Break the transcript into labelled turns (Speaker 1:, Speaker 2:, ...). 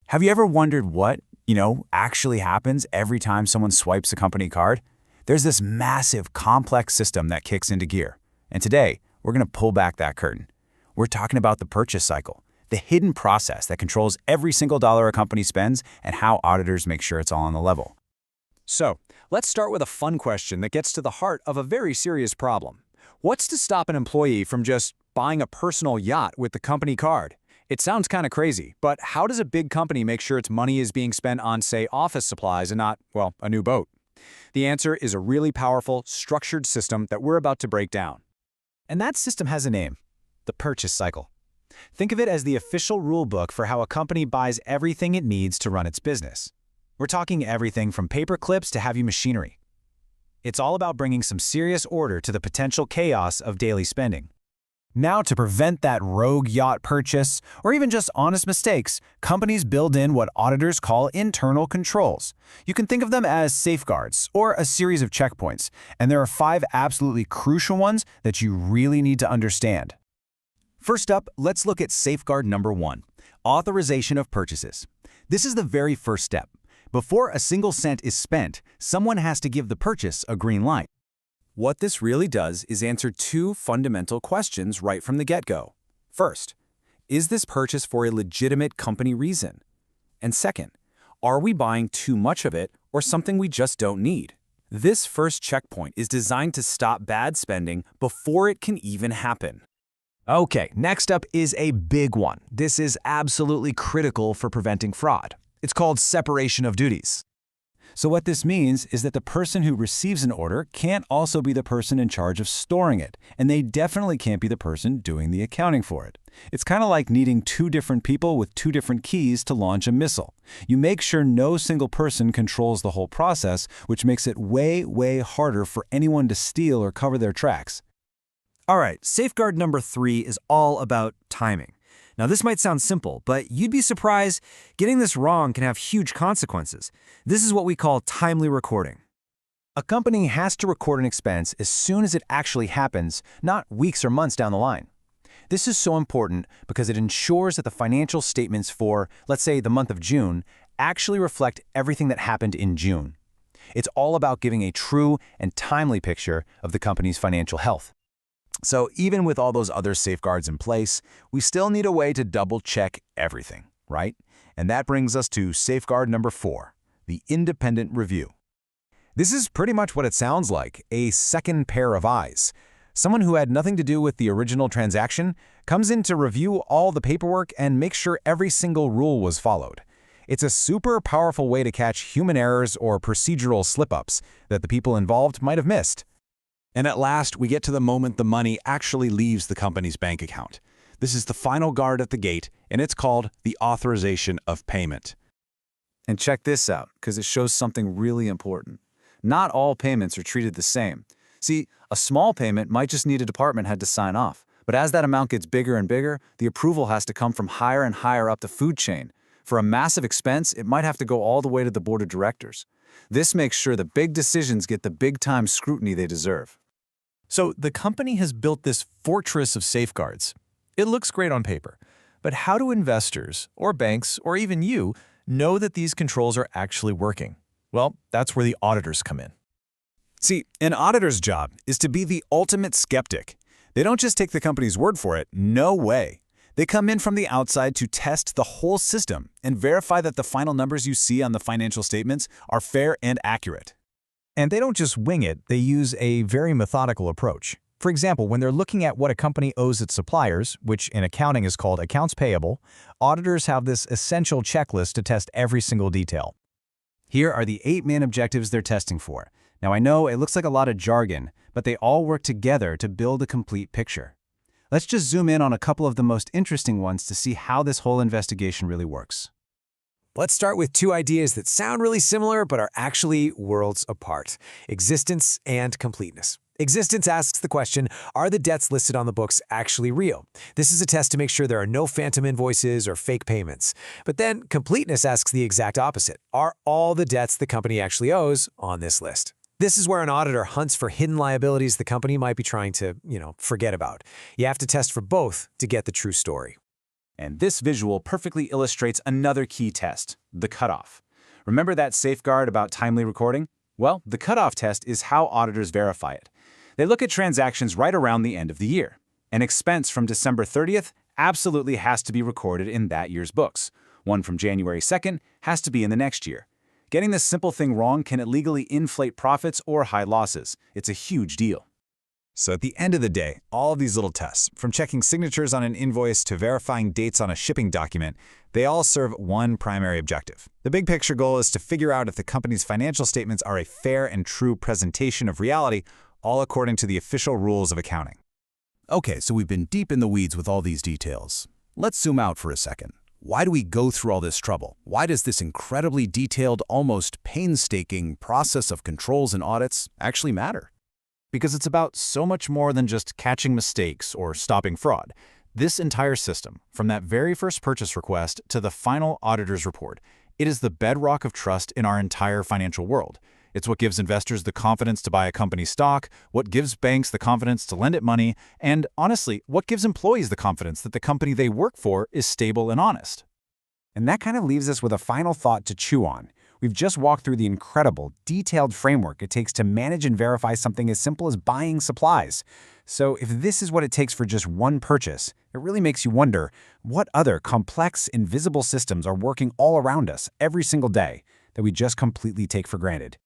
Speaker 1: Have you ever wondered what, actually happens every time someone swipes a company card? There's this massive, complex system that kicks into gear. And today, we're going to pull back that curtain. We're talking about the purchase cycle, the hidden process that controls every single dollar a company spends and how auditors make sure it's all on the level.
Speaker 2: So, let's start with a fun question that gets to the heart of a very serious problem. What's to stop an employee from just buying a personal yacht with the company card? It sounds kind of crazy, but how does a big company make sure its money is being spent on, say, office supplies and not, well, a new boat? The answer is a really powerful, structured system that we're about to break down.
Speaker 3: And that system has a name: the purchase cycle. Think of it as the official rule book for how a company buys everything it needs to run its business. We're talking everything from paper clips to heavy machinery. It's all about bringing some serious order to the potential chaos of daily spending. Now, to prevent that rogue yacht purchase, or even just honest mistakes, companies build in what auditors call internal controls. You can think of them as safeguards, or a series of checkpoints, and there are 5 absolutely crucial ones that you really need to understand.
Speaker 4: First up, let's look at safeguard number 1, authorization of purchases. This is the very first step. Before a single cent is spent, someone has to give the purchase a green light.
Speaker 2: What this really does is answer 2 fundamental questions right from the get-go. First, is this purchase for a legitimate company reason? And second, are we buying too much of it or something we just don't need? This first checkpoint is designed to stop bad spending before it can even happen.
Speaker 3: Okay, next up is a big one. This is absolutely critical for preventing fraud. It's called separation of duties. So what this means is that the person who receives an order can't also be the person in charge of storing it, and they definitely can't be the person doing the accounting for it. It's kind of like needing 2 different people with 2 different keys to launch a missile. You make sure no single person controls the whole process, which makes it way, way harder for anyone to steal or cover their tracks.
Speaker 4: All right, safeguard number 3 is all about timing. Now, this might sound simple, but you'd be surprised getting this wrong can have huge consequences. This is what we call timely recording.
Speaker 3: A company has to record an expense as soon as it actually happens, not weeks or months down the line. This is so important because it ensures that the financial statements for, let's say, the month of June, actually reflect everything that happened in June. It's all about giving a true and timely picture of the company's financial health.
Speaker 1: So even with all those other safeguards in place, we still need a way to double-check everything, right? And that brings us to safeguard number 4, the independent review. This is pretty much what it sounds like, a second pair of eyes. Someone who had nothing to do with the original transaction comes in to review all the paperwork and make sure every single rule was followed. It's a super powerful way to catch human errors or procedural slip-ups that the people involved might have missed.
Speaker 2: And at last, we get to the moment the money actually leaves the company's bank account. This is the final guard at the gate, and it's called the authorization of payment.
Speaker 5: And check this out, because it shows something really important. Not all payments are treated the same. See, a small payment might just need a department head to sign off, but as that amount gets bigger and bigger, the approval has to come from higher and higher up the food chain. For a massive expense, it might have to go all the way to the board of directors. This makes sure the big decisions get the big-time scrutiny they deserve.
Speaker 3: So the company has built this fortress of safeguards. It looks great on paper, but how do investors, or banks, or even you, know that these controls are actually working? Well, that's where the auditors come in.
Speaker 1: See, an auditor's job is to be the ultimate skeptic. They don't just take the company's word for it, no way. They come in from the outside to test the whole system and verify that the final numbers you see on the financial statements are fair and accurate.
Speaker 3: And they don't just wing it, they use a very methodical approach. For example, when they're looking at what a company owes its suppliers, which in accounting is called accounts payable, auditors have this essential checklist to test every single detail. Here are the 8 main objectives they're testing for. Now, I know it looks like a lot of jargon, but they all work together to build a complete picture. Let's just zoom in on a couple of the most interesting ones to see how this whole investigation really works.
Speaker 6: Let's start with 2 ideas that sound really similar but are actually worlds apart: existence and completeness. Existence asks the question, are the debts listed on the books actually real? This is a test to make sure there are no phantom invoices or fake payments. But then completeness asks the exact opposite. Are all the debts the company actually owes on this list? This is where an auditor hunts for hidden liabilities the company might be trying to, forget about. You have to test for both to get the true story.
Speaker 5: And this visual perfectly illustrates another key test, the cutoff. Remember that safeguard about timely recording? Well, the cutoff test is how auditors verify it. They look at transactions right around the end of the year. An expense from December 30th absolutely has to be recorded in that year's books. One from January 2nd has to be in the next year. Getting this simple thing wrong can illegally inflate profits or hide losses. It's a huge deal.
Speaker 1: So at the end of the day, all of these little tests, from checking signatures on an invoice to verifying dates on a shipping document, they all serve one primary objective. The big picture goal is to figure out if the company's financial statements are a fair and true presentation of reality, all according to the official rules of accounting. Okay, so we've been deep in the weeds with all these details. Let's zoom out for a second. Why do we go through all this trouble? Why does this incredibly detailed, almost painstaking process of controls and audits actually matter? Because it's about so much more than just catching mistakes or stopping fraud. This entire system, from that very first purchase request to the final auditor's report, it is the bedrock of trust in our entire financial world. It's what gives investors the confidence to buy a company's stock, what gives banks the confidence to lend it money, and honestly, what gives employees the confidence that the company they work for is stable and honest.
Speaker 2: And that kind of leaves us with a final thought to chew on. We've just walked through the incredible, detailed framework it takes to manage and verify something as simple as buying supplies. So if this is what it takes for just one purchase, it really makes you wonder, what other complex, invisible systems are working all around us every single day that we just completely take for granted?